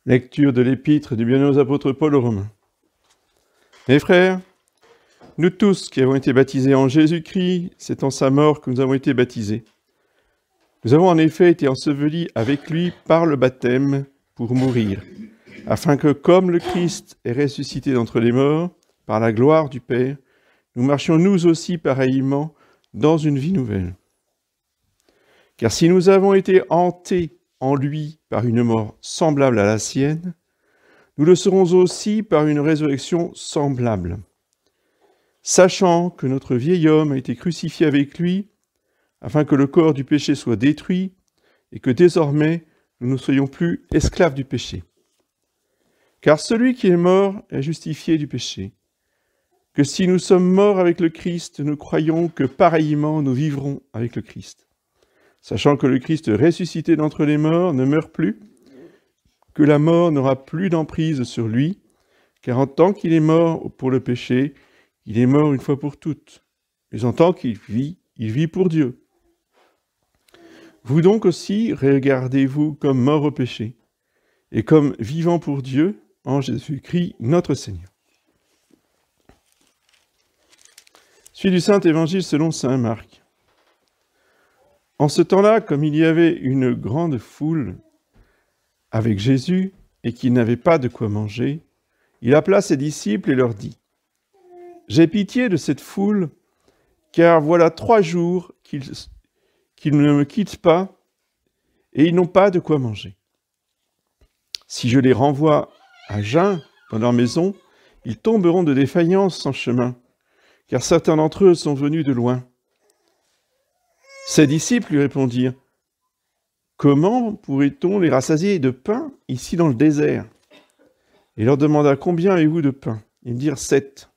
Lecture de l'épître du bienheureux apôtre Paul aux Romains. Mes frères, nous tous qui avons été baptisés en Jésus-Christ, c'est en sa mort que nous avons été baptisés. Nous avons en effet été ensevelis avec lui par le baptême pour mourir, afin que, comme le Christ est ressuscité d'entre les morts, par la gloire du Père, nous marchions nous aussi pareillement dans une vie nouvelle. Car si nous avons été hantés en lui par une mort semblable à la sienne, nous le serons aussi par une résurrection semblable. Sachant que notre vieil homme a été crucifié avec lui, afin que le corps du péché soit détruit, et que désormais nous ne soyons plus esclaves du péché. Car celui qui est mort est justifié du péché. Que si nous sommes morts avec le Christ, nous croyons que pareillement nous vivrons avec le Christ. Sachant que le Christ ressuscité d'entre les morts ne meurt plus, que la mort n'aura plus d'emprise sur lui, car en tant qu'il est mort pour le péché, il est mort une fois pour toutes. Mais en tant qu'il vit pour Dieu. Vous donc aussi, regardez-vous comme morts au péché, et comme vivants pour Dieu, en Jésus-Christ notre Seigneur. Suite du Saint-Évangile selon saint Marc. En ce temps-là, comme il y avait une grande foule avec Jésus et qu'il n'avait pas de quoi manger, il appela ses disciples et leur dit : « J'ai pitié de cette foule, car voilà 3 jours qu'ils ne me quittent pas et ils n'ont pas de quoi manger. Si je les renvoie à jeun dans leur maison, ils tomberont de défaillance en chemin, car certains d'entre eux sont venus de loin. » Ses disciples lui répondirent : « Comment pourrait-on les rassasier de pain ici dans le désert ? » Il leur demanda : « Combien avez-vous de pain ? » Ils dirent : « 7. »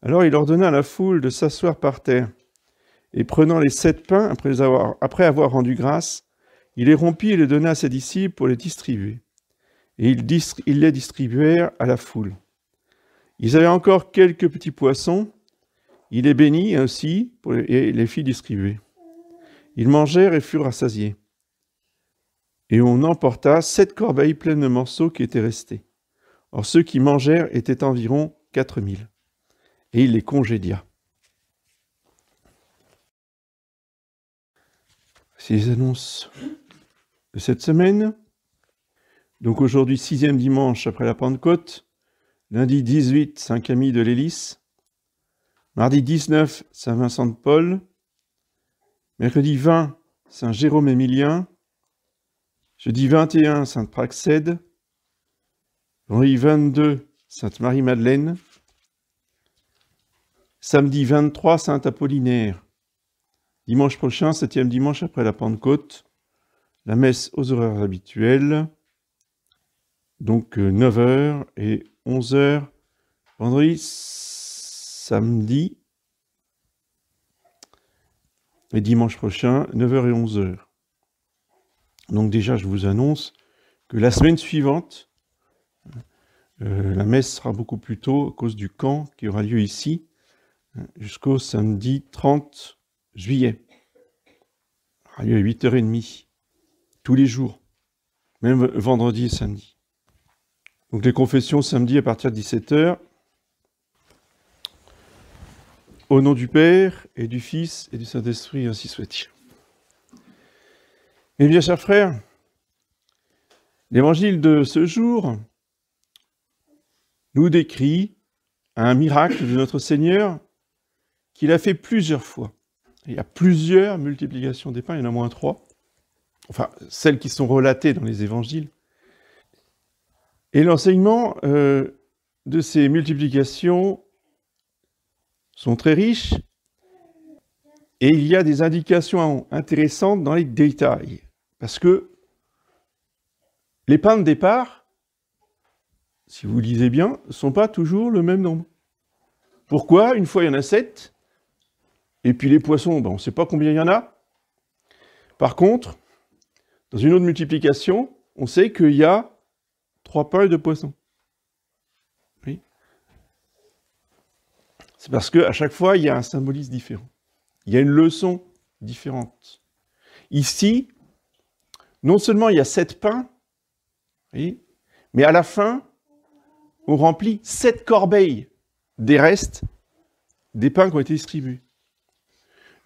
Alors il ordonna à la foule de s'asseoir par terre. Et prenant les 7 pains, après avoir rendu grâce, il les rompit et les donna à ses disciples pour les distribuer. Et ils les distribuèrent à la foule. Ils avaient encore quelques petits poissons. Il les bénit aussi et les fit distribuer. Ils mangèrent et furent rassasiés. Et on emporta 7 corbeilles pleines de morceaux qui étaient restés. Or ceux qui mangèrent étaient environ 4000. Et il les congédia. Voici les annonces de cette semaine. Donc aujourd'hui, 6e dimanche après la Pentecôte. Lundi 18, Saint Camille de l'Hélice. Mardi 19, Saint Vincent de Paul. Mercredi 20, Saint Jérôme Émilien. Jeudi 21, Sainte Praxède. Vendredi 22, Sainte Marie-Madeleine. Samedi 23, Saint Apollinaire. Dimanche prochain, 7e dimanche après la Pentecôte, la messe aux horaires habituels. Donc 9h et 11h. Vendredi, samedi. Et dimanche prochain, 9h et 11h. Donc déjà, je vous annonce que la semaine suivante, la messe sera beaucoup plus tôt à cause du camp qui aura lieu ici, jusqu'au samedi 30 juillet. Il aura lieu à 8h30, tous les jours, même vendredi et samedi. Donc les confessions samedi à partir de 17h. Au nom du Père, et du Fils, et du Saint-Esprit, ainsi soit-il. Eh bien, chers frères, l'évangile de ce jour nous décrit un miracle de notre Seigneur qu'il a fait plusieurs fois. Il y a plusieurs multiplications des pains, il y en a moins 3. Enfin, celles qui sont relatées dans les évangiles. Et l'enseignement de ces multiplications sont très riches, et il y a des indications intéressantes dans les détails. Parce que les pains de départ, si vous lisez bien, ne sont pas toujours le même nombre. Pourquoi ? Une fois, il y en a 7, et puis les poissons, on ne sait pas combien il y en a. Par contre, dans une autre multiplication, on sait qu'il y a 3 pains et 2 poissons. Oui. C'est parce qu'à chaque fois, il y a un symbolisme différent. Il y a une leçon différente. Ici, non seulement il y a 7 pains, oui, Mais à la fin, on remplit 7 corbeilles des restes des pains qui ont été distribués.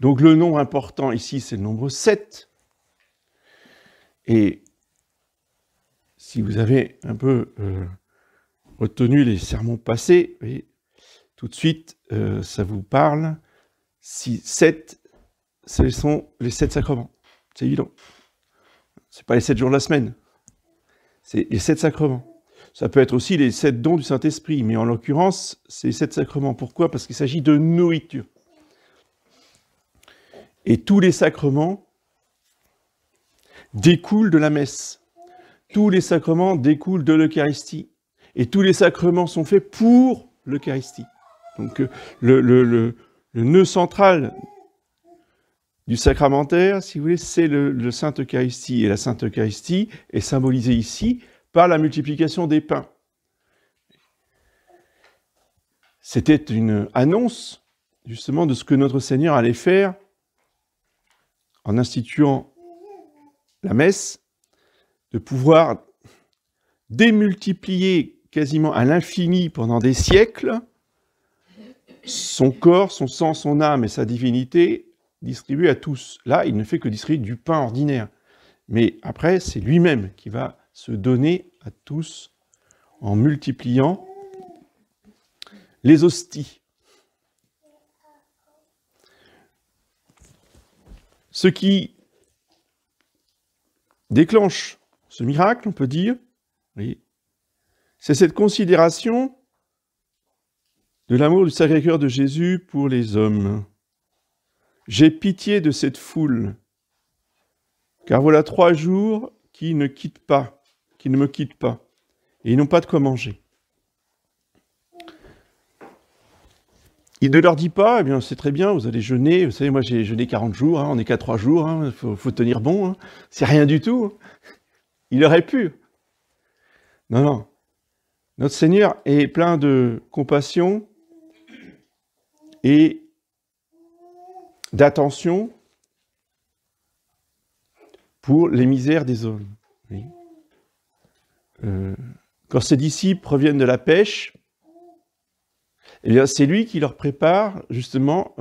Donc le nombre important ici, c'est le nombre 7. Et si vous avez un peu retenu les sermons passés, vous voyez, tout de suite, ça vous parle. 7, ce sont les 7 sacrements. C'est évident. Ce n'est pas les 7 jours de la semaine. C'est les 7 sacrements. Ça peut être aussi les 7 dons du Saint-Esprit, mais en l'occurrence, c'est les 7 sacrements. Pourquoi? Parce qu'il s'agit de nourriture. Et tous les sacrements découlent de la messe. Tous les sacrements découlent de l'Eucharistie. Et tous les sacrements sont faits pour l'Eucharistie. Donc le nœud central du sacramentaire, si vous voulez, c'est le Sainte Eucharistie. Et la Sainte Eucharistie est symbolisée ici par la multiplication des pains. C'était une annonce, justement, de ce que notre Seigneur allait faire en instituant la messe, de pouvoir démultiplier quasiment à l'infini pendant des siècles son corps, son sang, son âme et sa divinité distribués à tous. Là, il ne fait que distribuer du pain ordinaire. Mais après, c'est lui-même qui va se donner à tous en multipliant les hosties. Ce qui déclenche ce miracle, on peut dire, oui, c'est cette considération de l'amour du Sacré-Cœur de Jésus pour les hommes. J'ai pitié de cette foule, car voilà 3 jours qui ne me quittent pas, et ils n'ont pas de quoi manger. Il ne leur dit pas, eh bien c'est très bien, vous allez jeûner, vous savez, moi j'ai jeûné 40 jours, on n'est qu'à 3 jours, faut tenir bon, c'est rien du tout. Il aurait pu. Non, non. Notre Seigneur est plein de compassion et d'attention pour les misères des hommes. Oui. Quand ses disciples reviennent de la pêche, eh bien, c'est lui qui leur prépare justement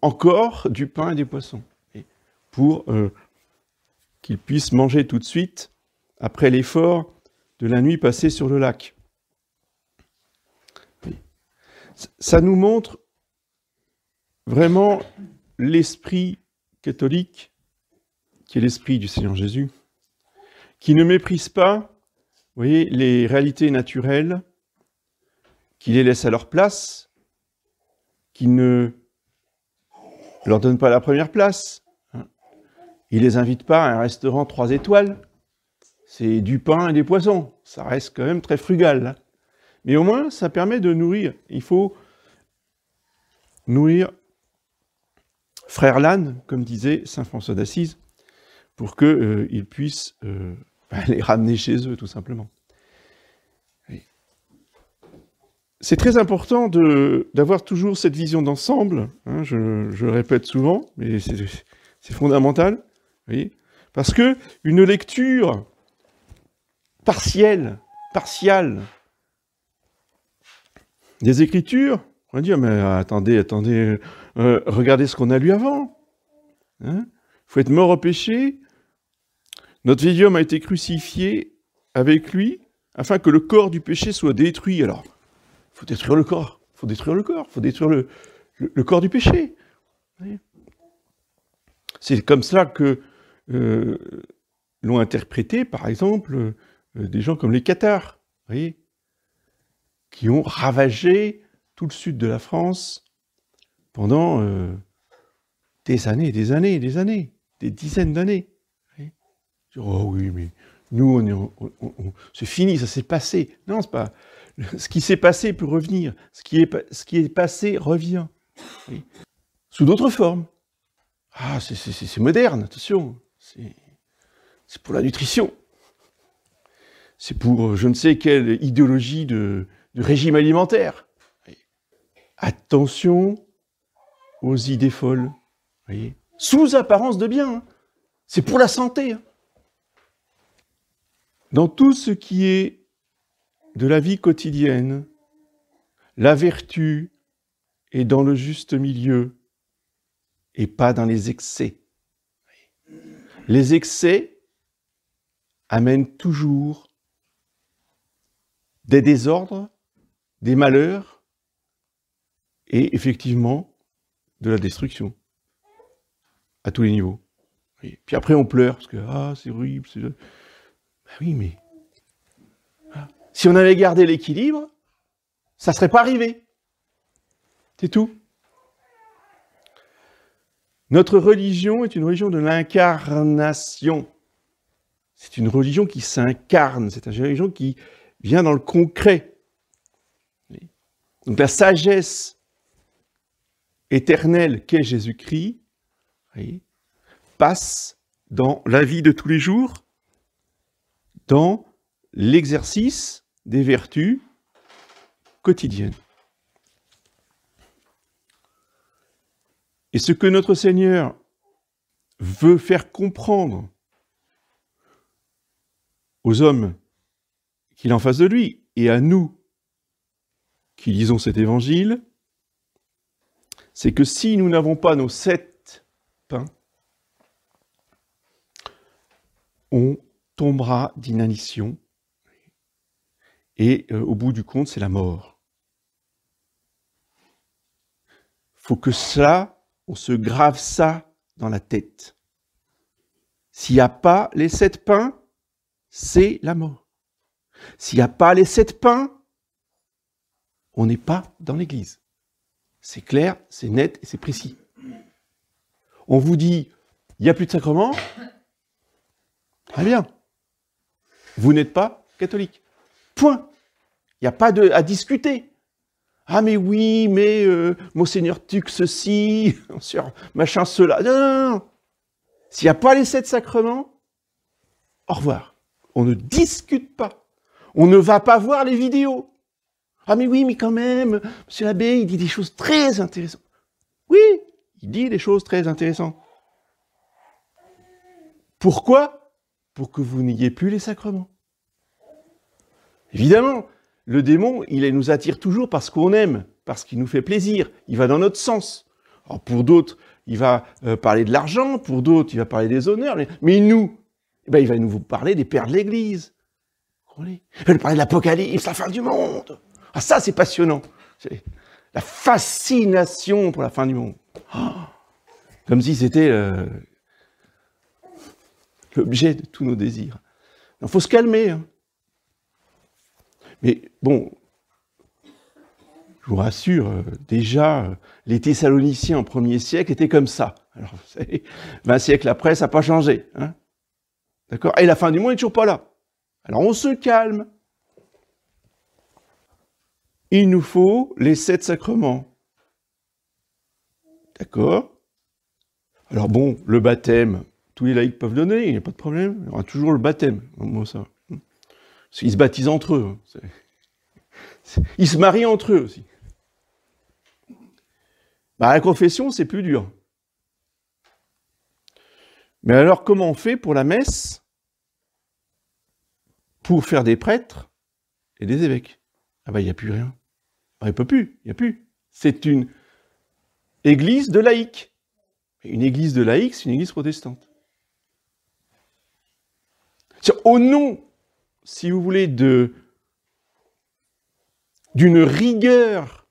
encore du pain et des poissons, pour qu'ils puissent manger tout de suite après l'effort de la nuit passée sur le lac. Ça nous montre vraiment l'esprit catholique, qui est l'esprit du Seigneur Jésus, qui ne méprise pas, vous voyez, les réalités naturelles, qui les laisse à leur place, qui ne leur donne pas la première place. Il les invite pas à un restaurant 3 étoiles. C'est du pain et des poissons. Ça reste quand même très frugal, là. Mais au moins, ça permet de nourrir. Il faut nourrir frère l'âne, comme disait saint François d'Assise, pour qu'ils puissent les ramener chez eux, tout simplement. C'est très important d'avoir toujours cette vision d'ensemble, hein, je le répète souvent, mais c'est fondamental, oui, parce que une lecture partielle des Écritures, on va dire, mais attendez, regardez ce qu'on a lu avant. Hein, faut être mort au péché. Notre vieil homme a été crucifié avec lui, afin que le corps du péché soit détruit. Alors, il faut détruire le corps, il faut détruire le corps du péché. Oui. C'est comme cela que l'ont interprété, par exemple, des gens comme les Cathares, vous voyez, qui ont ravagé tout le sud de la France pendant des années, des dizaines d'années. Oh oui, mais nous, c'est fini, ça s'est passé. Non, c'est pas. Ce qui s'est passé peut revenir. Ce qui est passé revient. Oui. Sous d'autres formes. Ah, c'est moderne, attention. C'est pour la nutrition. C'est pour je ne sais quelle idéologie de régime alimentaire. Oui. Attention aux idées folles. Voyez, sous apparence de bien. Hein. C'est pour la santé. Hein. Dans tout ce qui est de la vie quotidienne, la vertu est dans le juste milieu et pas dans les excès. Les excès amènent toujours des désordres, des malheurs et effectivement de la destruction à tous les niveaux. Et puis après on pleure parce que c'est horrible. Ben oui, mais si on avait gardé l'équilibre, ça ne serait pas arrivé. C'est tout. Notre religion est une religion de l'incarnation. C'est une religion qui s'incarne, c'est une religion qui vient dans le concret. Donc la sagesse éternelle qu'est Jésus-Christ passe dans la vie de tous les jours, dans l'exercice des vertus quotidiennes. Et ce que notre Seigneur veut faire comprendre aux hommes qu'il a en face de lui et à nous qui lisons cet évangile, c'est que si nous n'avons pas nos 7 pains, on tombera d'inanition et au bout du compte, c'est la mort. Il faut que ça, on se grave ça dans la tête. S'il n'y a pas les 7 pains, c'est la mort. S'il n'y a pas les 7 pains, on n'est pas dans l'église. C'est clair, c'est net et c'est précis. On vous dit, il n'y a plus de sacrement. Très bien. Vous n'êtes pas catholique. Point. Il n'y a pas à discuter. Ah mais oui, mais Monseigneur Tuc ceci, Monsieur machin cela. Non, non, non. S'il n'y a pas les 7 sacrements, au revoir. On ne discute pas. On ne va pas voir les vidéos. Ah mais oui, mais quand même, Monsieur l'abbé, il dit des choses très intéressantes. Oui, il dit des choses très intéressantes. Pourquoi? Pour que vous n'ayez plus les sacrements. Évidemment, le démon, il nous attire toujours parce qu'on aime, parce qu'il nous fait plaisir, il va dans notre sens. Alors pour d'autres, il va parler de l'argent, pour d'autres, il va parler des honneurs, mais nous, il va nous parler des pères de l'Église. Il va nous parler de l'Apocalypse, la fin du monde. Ah ça, c'est passionnant. C'est la fascination pour la fin du monde. Oh, comme si c'était l'objet de tous nos désirs. Il faut se calmer. Hein. Mais bon, je vous rassure, déjà, les Thessaloniciens au 1er siècle étaient comme ça. Alors, vous savez, 20 siècles après, ça n'a pas changé. Hein. D'accord? Et la fin du monde n'est toujours pas là. Alors, on se calme. Il nous faut les 7 sacrements. D'accord? Alors bon, le baptême, tous les laïcs peuvent donner, il n'y a pas de problème. Il y aura toujours le baptême. Moi, ça. Parce qu'ils se baptisent entre eux. Ils se marient entre eux aussi. Bah, la confession, c'est plus dur. Mais alors, comment on fait pour la messe? Pour faire des prêtres et des évêques? Ah bah, il n'y a plus rien. Ah, il ne peut plus, il n'y a plus. C'est une église de laïcs. Une église de laïcs, c'est une église protestante. Au nom, si vous voulez, d'une rigueur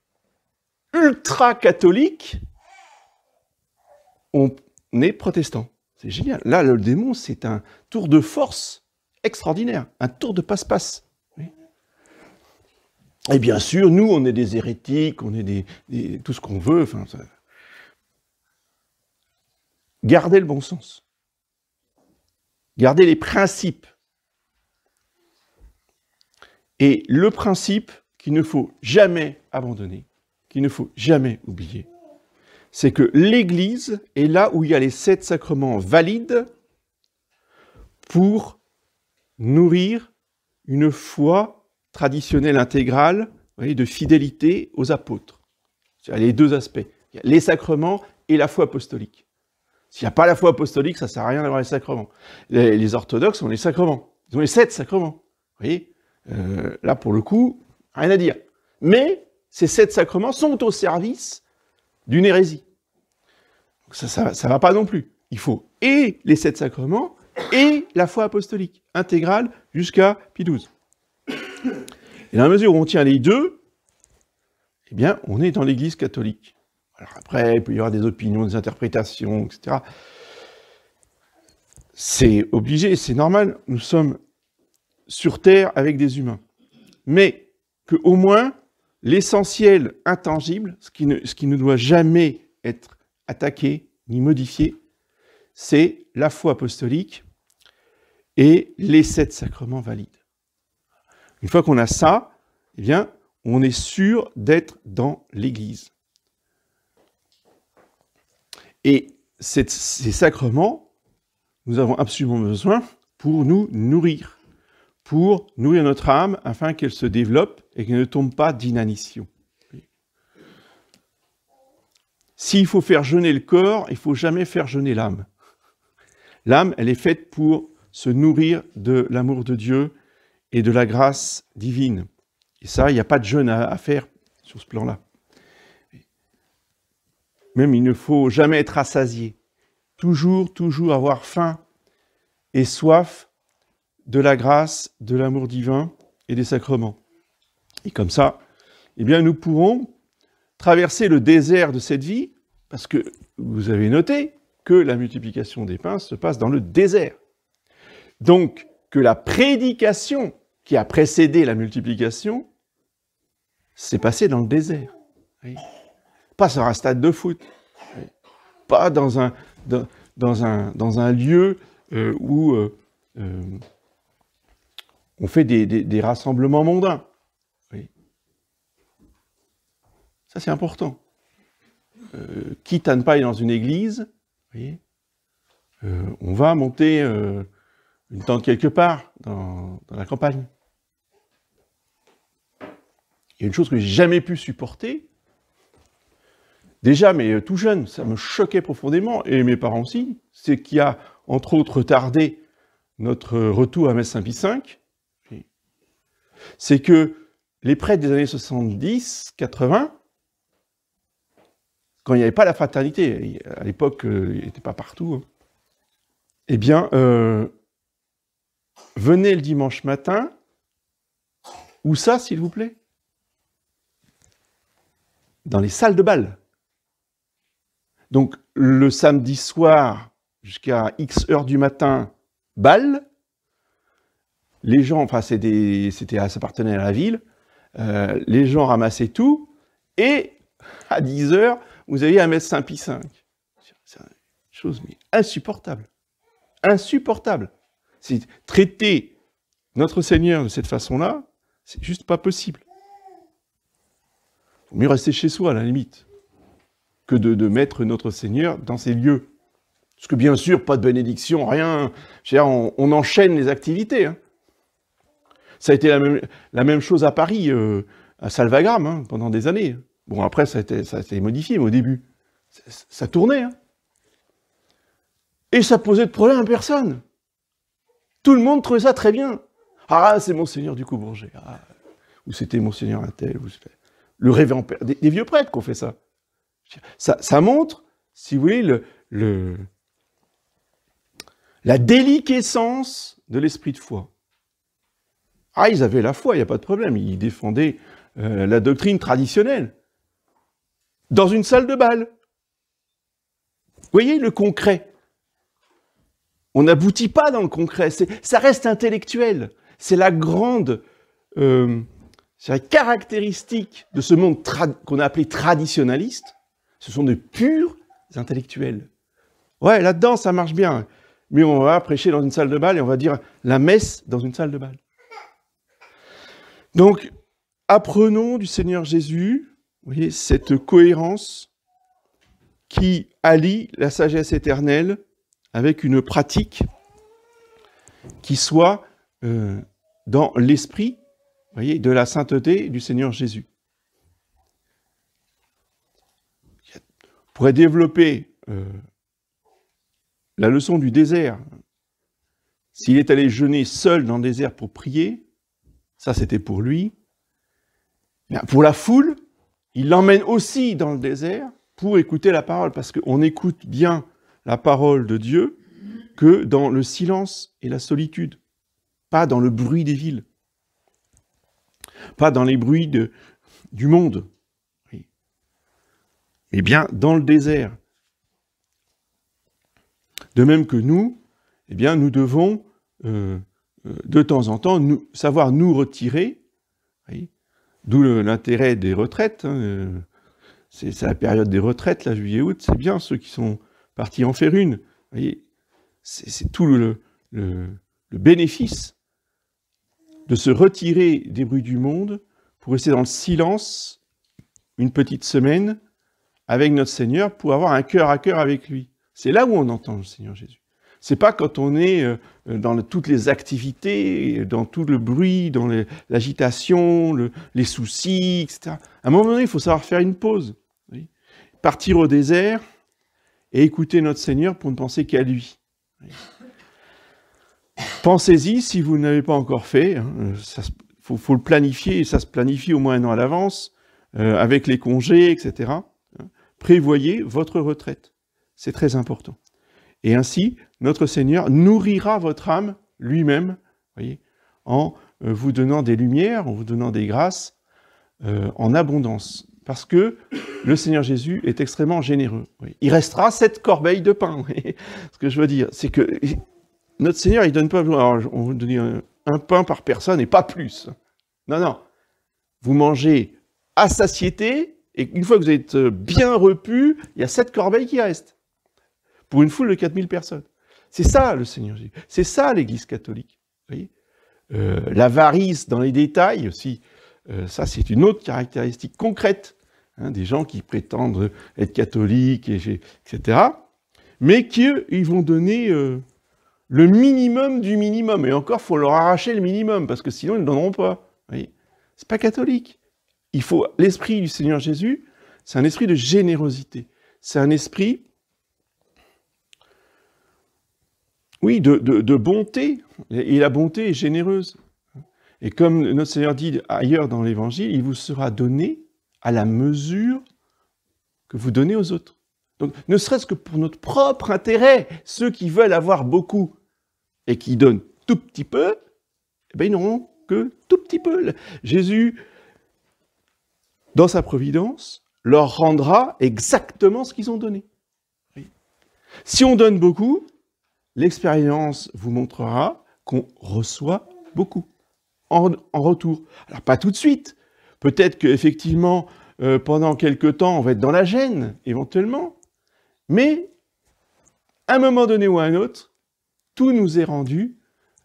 ultra-catholique, on est protestant. C'est génial. Là, le démon, c'est un tour de force extraordinaire, un tour de passe-passe. Oui. Et bien sûr, nous, on est des hérétiques, on est tout ce qu'on veut. Enfin, ça... Gardez le bon sens. Gardez les principes. Et le principe qu'il ne faut jamais abandonner, qu'il ne faut jamais oublier, c'est que l'Église est là où il y a les 7 sacrements valides pour nourrir une foi traditionnelle intégrale, vous voyez, de fidélité aux apôtres. Il y a les 2 aspects. Il y a les sacrements et la foi apostolique. S'il n'y a pas la foi apostolique, ça ne sert à rien d'avoir les sacrements. Les orthodoxes ont les sacrements. Ils ont les 7 sacrements. Vous voyez, Là, pour le coup, rien à dire. Mais ces 7 sacrements sont au service d'une hérésie. Donc ça va pas non plus. Il faut et les 7 sacrements et la foi apostolique, intégrale jusqu'à Pie XII. Et dans la mesure où on tient les deux, eh bien, on est dans l'Église catholique. Alors après, il peut y avoir des opinions, des interprétations, etc. C'est obligé, c'est normal, nous sommes sur Terre avec des humains. Mais qu'au moins, l'essentiel intangible, ce qui ne doit jamais être attaqué ni modifié, c'est la foi apostolique et les 7 sacrements valides. Une fois qu'on a ça, eh bien, on est sûr d'être dans l'Église. Et ces sacrements, nous avons absolument besoin pour nous nourrir, pour nourrir notre âme afin qu'elle se développe et qu'elle ne tombe pas d'inanition. S'il faut faire jeûner le corps, il ne faut jamais faire jeûner l'âme. L'âme, elle est faite pour se nourrir de l'amour de Dieu et de la grâce divine. Et ça, il n'y a pas de jeûne à faire sur ce plan-là. Même, il ne faut jamais être rassasié. Toujours avoir faim et soif de la grâce, de l'amour divin et des sacrements. Et comme ça, eh bien, nous pourrons traverser le désert de cette vie, parce que vous avez noté que la multiplication des pains se passe dans le désert. Donc, que la prédication qui a précédé la multiplication s'est passée dans le désert. Oui. Pas sur un stade de foot, oui. Pas dans un lieu où on fait des rassemblements mondains. Oui. Ça, c'est important. Quitte à ne pas aller dans une église, oui, on va monter une tente quelque part, dans la campagne. Il y a une chose que j'ai jamais pu supporter, déjà, mais tout jeune, ça me choquait profondément, et mes parents aussi, c'est qu'il y a, entre autres, retardé notre retour à Messe Saint-Pie V, c'est que les prêtres des années 70, 80, quand il n'y avait pas la fraternité, à l'époque, il n'était pas partout, hein, eh bien, venez le dimanche matin, où ça, s'il vous plaît? Dans les salles de bal. Donc, le samedi soir, jusqu'à X heures du matin, bal. Les gens, enfin, ça appartenait à la ville, les gens ramassaient tout, et à 10 heures, vous aviez à Messe Saint-Pie V. C'est une chose mais insupportable. Insupportable. C'est traiter notre Seigneur de cette façon-là, c'est juste pas possible. Il vaut mieux rester chez soi, à la limite, que de mettre notre Seigneur dans ces lieux. Parce que bien sûr, pas de bénédiction, rien. On enchaîne les activités. Hein. Ça a été la même chose à Paris, à Salvagram, hein, pendant des années. Bon, après, ça a été modifié, mais au début, ça tournait. Hein. Et ça posait de problème à personne. Tout le monde trouvait ça très bien. Ah, c'est Monseigneur du Bourget. Ah, ou c'était Monseigneur Intel. Le révérend père. Des vieux prêtres qui ont fait ça. Ça montre, si vous voulez, la déliquescence de l'esprit de foi. Ah, ils avaient la foi, il n'y a pas de problème. Ils défendaient la doctrine traditionnelle. Dans une salle de bal. Vous voyez le concret. On n'aboutit pas dans le concret. Ça reste intellectuel. C'est la grande caractéristique de ce monde qu'on a appelé traditionnaliste. Ce sont de purs intellectuels. Ouais, là-dedans, ça marche bien. Mais on va prêcher dans une salle de bal et on va dire la messe dans une salle de bal. Donc, apprenons du Seigneur Jésus, vous voyez, cette cohérence qui allie la sagesse éternelle avec une pratique qui soit dans l'esprit, vous voyez, de la sainteté du Seigneur Jésus. On pourrait développer la leçon du désert. S'il est allé jeûner seul dans le désert pour prier, Ça, c'était pour lui. Bien, pour la foule, il l'emmène aussi dans le désert pour écouter la parole, parce qu'on écoute bien la parole de Dieu que dans le silence et la solitude, pas dans le bruit des villes, pas dans les bruits du monde, oui, mais bien dans le désert. De même que nous, eh bien, nous devons de temps en temps savoir nous retirer, oui, d'où l'intérêt des retraites. Hein, c'est la période des retraites, là, juillet-août, c'est bien ceux qui sont partis en faire une. Vous voyez, c'est tout le bénéfice de se retirer des bruits du monde pour rester dans le silence une petite semaine avec notre Seigneur pour avoir un cœur à cœur avec lui. C'est là où on entend le Seigneur Jésus. C'est pas quand on est dans toutes les activités, dans tout le bruit, dans l'agitation, les soucis, etc. À un moment donné, il faut savoir faire une pause. Oui. Partir au désert et écouter notre Seigneur pour ne penser qu'à lui. Oui. Pensez-y si vous ne l'avez pas encore fait. Faut le planifier, et ça se planifie au moins un an à l'avance, avec les congés, etc. Prévoyez votre retraite. C'est très important. Et ainsi, notre Seigneur nourrira votre âme lui-même, voyez, en vous donnant des lumières, en vous donnant des grâces, en abondance. Parce que le Seigneur Jésus est extrêmement généreux. Oui. Il restera 7 corbeilles de pain. Ce que je veux dire, c'est que notre Seigneur, il ne donne pas... Alors, on vous donne un pain par personne et pas plus. Non, non. Vous mangez à satiété, et une fois que vous êtes bien repu, il y a 7 corbeilles qui restent. Pour une foule de 4000 personnes. C'est ça, le Seigneur Jésus. C'est ça, l'Église catholique. Vous voyez, l'avarice dans les détails aussi, ça, c'est une autre caractéristique concrète, hein, des gens qui prétendent être catholiques, etc., mais qu'ils vont donner le minimum du minimum. Et encore, il faut leur arracher le minimum, parce que sinon, ils ne donneront pas. Vous voyez, c'est pas catholique. Il faut l'esprit du Seigneur Jésus, c'est un esprit de générosité. C'est un esprit... Oui, de bonté, et la bonté est généreuse. Et comme notre Seigneur dit ailleurs dans l'Évangile, il vous sera donné à la mesure que vous donnez aux autres. Donc, ne serait-ce que pour notre propre intérêt, ceux qui veulent avoir beaucoup et qui donnent tout petit peu, eh bien, ils n'auront que tout petit peu. Jésus, dans sa providence, leur rendra exactement ce qu'ils ont donné. Si on donne beaucoup, l'expérience vous montrera qu'on reçoit beaucoup en retour. Alors, pas tout de suite. Peut-être qu'effectivement, pendant quelque temps, on va être dans la gêne, éventuellement. Mais, à un moment donné ou à un autre, tout nous est rendu,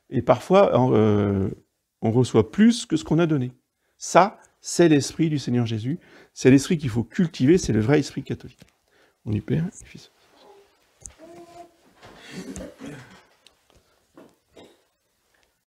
et parfois, on reçoit plus que ce qu'on a donné. Ça, c'est l'esprit du Seigneur Jésus. C'est l'esprit qu'il faut cultiver, c'est le vrai esprit catholique. On y perd, Fils.